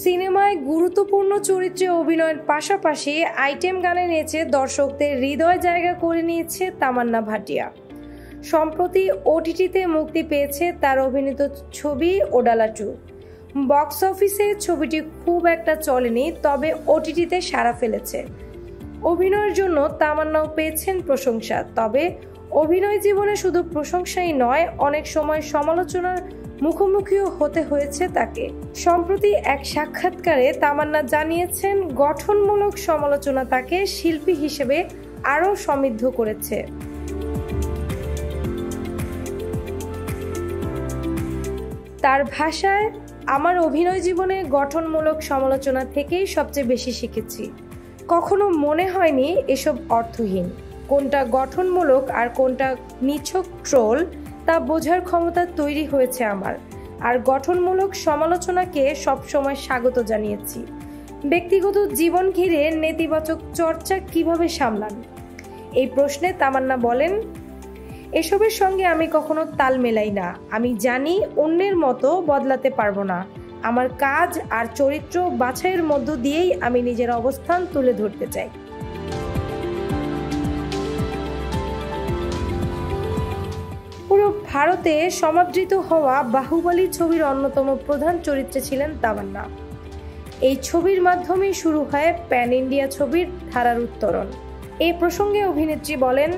সিনেমায় গুরুত্বপূর্ণ চরিত্রে অভিনয়ের পাশাপাশি আইটেম গানে নেচে দর্শকদের হৃদয় জায়গা করে নিয়েছে তামান্না ভাটিয়া। সম্প্রতি ওটিটিতে মুক্তি পেয়েছে তার অভিনীত ছবি ওডালা 2। বক্স অফিসে ছবিটি খুব একটা চলেনি, তবে ওটিটিতে সাড়া ফেলেছে। অভিনয়ের জন্য তামান্নাও পেয়েছেন প্রশংসা, তবে অভিনয় জীবনে শুধু প্রশংসাই নয়, অনেক সময় সমালোচনার মুখোমুখিও হতে হয়েছে তাকে। সম্প্রতি এক সাক্ষাৎকারে তামান্না জানিয়েছেন, গঠনমূলক সমালোচনা তাকে শিল্পী হিসেবে আরও সমৃদ্ধ করেছে। তার ভাষায়, আমার অভিনয় জীবনে গঠনমূলক সমালোচনা থেকেই সবচেয়ে বেশি শিখেছি। কখনো মনে হয়নি এসব অর্থহীন। কোনটা গঠনমূলক আর কোনটা নিছক ট্রোল তা বোঝার ক্ষমতা তৈরি হয়েছে আমার। আর গঠনমূলক সমালোচনাকে সবসময় স্বাগত জানিয়েছি। ব্যক্তিগত জীবন ঘিরে নেতিবাচক চর্চা কিভাবে সামলান, এই প্রশ্নে তামান্না বলেন, এসবের সঙ্গে আমি কখনো তাল মেলাই না। আমি জানি অন্যের মতো বদলাতে পারবো না। আমার কাজ আর চরিত্র বাছাইয়ের মধ্য দিয়েই আমি নিজের অবস্থান তুলে ধরতে চাই। পুরো ভারতে সমাদৃত হওয়া বাহুবলী ছবির অন্যতম প্রধান চরিত্রে ছিলেন তামান্না। এই ছবির মাধ্যমেই শুরু হয় প্যান ইন্ডিয়া ছবির ধারার উত্তরণ। এই প্রসঙ্গে অভিনেত্রী বলেন,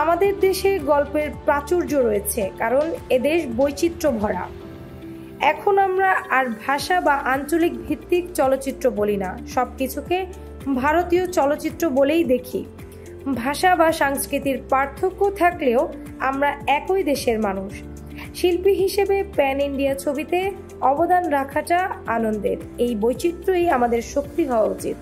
আমাদের দেশে গল্পের প্রাচুর্য রয়েছে, কারণ এদেশ বৈচিত্র্য ভরা। এখন আমরা আর ভাষা বা আঞ্চলিক ভিত্তিক চলচ্চিত্র বলি না, সবকিছুকে ভারতীয় চলচ্চিত্র বলেই দেখি। ভাষা বা সংস্কৃতির পার্থক্য থাকলেও আমরা একই দেশের মানুষ। শিল্পী হিসেবে প্যান ইন্ডিয়া ছবিতে অবদান রাখাটা আনন্দের। এই বৈচিত্র্যই আমাদের শক্তি হওয়া উচিত।